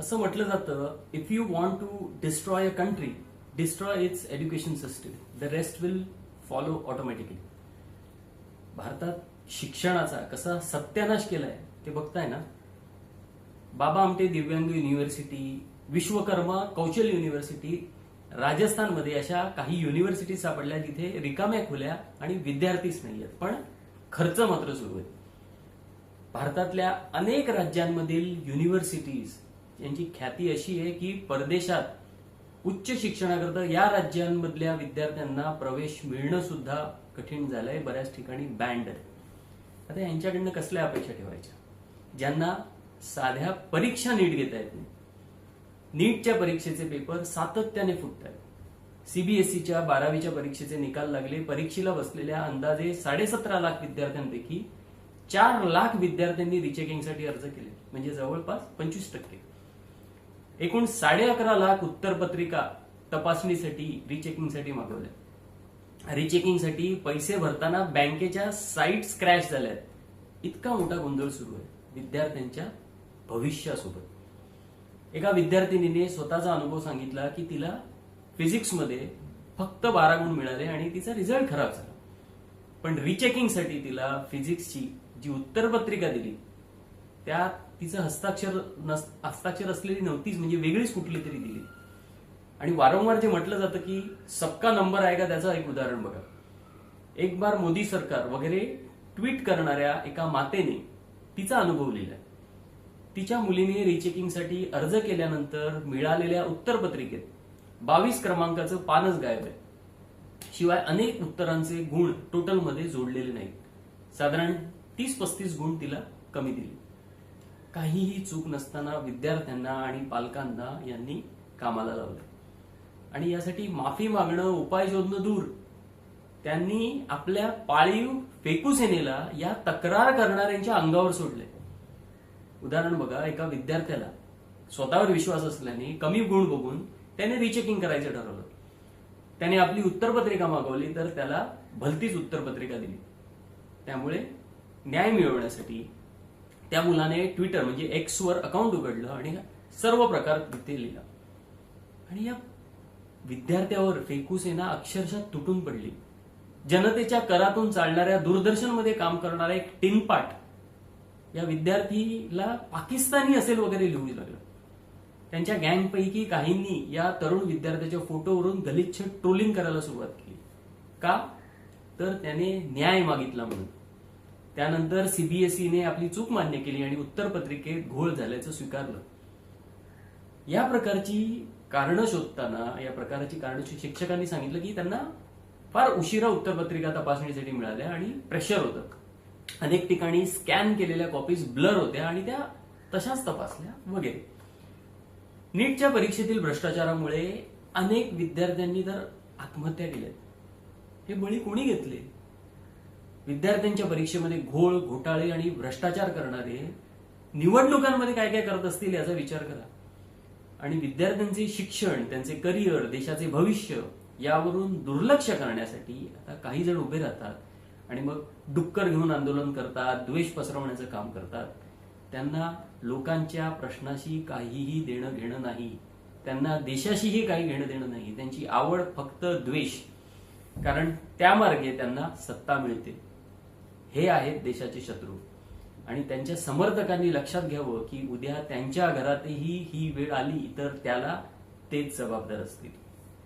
असं म्हटलं जातं, if you want to destroy a country, destroy its education system, the rest will follow automatically. भारतात शिक्षणाचा कसा सत्यानाश केलाय ते बघताय ना. बाबा आमटे दिव्यांग युनिव्हर्सिटी, विश्वकर्मा कौशल युनिव्हर्सिटी, राजस्थानमध्ये अशा काही युनिव्हर्सिटी सापडल्या जिथे रिकाम्या खुल्या आणि विद्यार्थीच नाहीयेत, पण खर्च मात्र सुरू आहे. भारतातल्या अनेक राज्यांमधील युनिव्हर्सिटीज यांची ख्याती अशी आहे की परदेशात उच्च शिक्षणाकरता या राज्यांमधल्या विद्यार्थ्यांना प्रवेश मिळणं सुद्धा कठीण झालंय, बऱ्याच ठिकाणी बँड आहे. आता यांच्याकडनं कसल्या अपेक्षा ठेवायच्या ज्यांना साध्या परीक्षा नीट घेता येत नाही. नीटच्या परीक्षेचे पेपर सातत्याने फुटत आहेत. सीबीएसईच्या 12वीच्या परीक्षेचे निकाल लागले. परीक्षेला बसलेल्या अंदाजे 17.5 लाख विद्यार्थ्यांपैकी 4 लाख विद्यार्थ्यांनी रिचेकिंगसाठी अर्ज केले, म्हणजे जवळपास 25%. एकूण 11.5 लाख उत्तरपत्रिका तपासणीसाठी रिचेकिंगसाठी मागवल्या. रिचेकिंगसाठी पैसे भरताना बँकेच्या साईट्स क्रॅश झाल्यात. इतका मोठा गोंधळ सुरू आहे विद्यार्थ्यांच्या भविष्यासोबत. एका विद्यार्थिनीने स्वतःचा अनुभव सांगितला की तिला फिजिक्समध्ये फक्त 12 गुण मिळाले आणि तिचा रिझल्ट खराब झाला. पण रिचेकिंगसाठी तिला फिजिक्सची जी उत्तरपत्रिका दिली त्यात तिचं हस्ताक्षर असलेली नव्हतीच, म्हणजे वेगळीच कुठली तरी दिली. आणि वारंवार जे म्हटलं जातं की सबका नंबर आहे का, त्याचं एक उदाहरण बघा. एक बार मोदी सरकार वगैरे ट्विट करणाऱ्या एका मातेने तिचा अनुभव लिहिलाय. तिच्या मुलीने रिचेकिंगसाठी अर्ज केल्यानंतर मिळालेल्या उत्तरपत्रिकेत 22 क्रमांकाचं पानच गायब आहे. शिवाय अनेक उत्तरांचे गुण टोटलमध्ये जोडलेले नाहीत. साधारण 30-35 गुण तिला कमी दिले. काहीही चूक नसताना विद्यार्थ्यांना आणि पालकांना यांनी कामाला लावलं. आणि यासाठी माफी मागणं, उपाय शोधणं दूर, त्यांनी आपल्या पाळीव फेकू सेनेला या तक्रार करणाऱ्यांच्या अंगावर सोडले. उदाहरण बघा, एका विद्यार्थ्याला स्वतःवर विश्वास असल्याने कमी गुण बघून त्याने रिचेकिंग करायचं ठरवलं. त्याने आपली उत्तरपत्रिका मागवली तर त्याला भलतीच उत्तरपत्रिका दिली. त्यामुळे न्याय मिळवण्यासाठी त्या मुलाने ट्विटर म्हणजे एक्सवर अकाउंट उघडलं आणि सर्व प्रकार तिथे लिहिला. आणि या विद्यार्थ्यावर फेकू सेना अक्षरशः तुटून पडली. जनतेच्या करातून चालणाऱ्या दूरदर्शनमध्ये काम करणारा एक टिनपाट या विद्यार्थीला पाकिस्तानी असेल वगैरे लिहू लागलं. त्यांच्या गँगपैकी काहींनी या तरुण विद्यार्थ्याच्या फोटोवरून गलिच्छ ट्रोलिंग करायला सुरुवात केली. का तर त्याने न्याय मागितला म्हणून. त्यानंतर सीबीएसईने आपली चूक मान्य केली आणि उत्तरपत्रिकेत घोळ झाल्याचं स्वीकारलं. या प्रकारची कारणं शोधताना, या प्रकारची कारणं शिक्षकांनी सांगितलं की त्यांना फार उशिरा उत्तरपत्रिका तपासणीसाठी मिळाल्या आणि प्रेशर होतं. अनेक ठिकाणी स्कॅन केलेल्या कॉपीज ब्लर होत्या आणि त्या तशाच तपासल्या वगैरे. नीटच्या परीक्षेतील भ्रष्टाचारामुळे अनेक विद्यार्थ्यांनी तर आत्महत्या केल्या. हे बळी कोणी घेतले? विद्यार्थ्यांच्या परीक्षेमध्ये घोळ, घोटाळे आणि भ्रष्टाचार करणारे निवडणुकांमध्ये काय काय करत असतील याचा विचार करा. आणि विद्यार्थ्यांचे शिक्षण, त्यांचे करिअर, देशाचे भविष्य यावरून दुर्लक्ष करण्यासाठी आता काही जण उभे राहतात आणि मग डुक्कर घेऊन आंदोलन करतात, द्वेष पसरवण्याचं काम करतात. त्यांना लोकांच्या प्रश्नाशी काहीही देणं घेणं नाही. त्यांना देशाशीही काही घेणं देणं नाही. त्यांची आवड फक्त द्वेष, कारण त्या मार्गे त्यांना सत्ता मिळते. हे आहेत देशाचे शत्रू. आणि त्यांच्या समर्थकांनी लक्षात घ्यावं की उद्या त्यांच्या घरातही ही वेळ आली तर त्याला तेच जबाबदार असतील.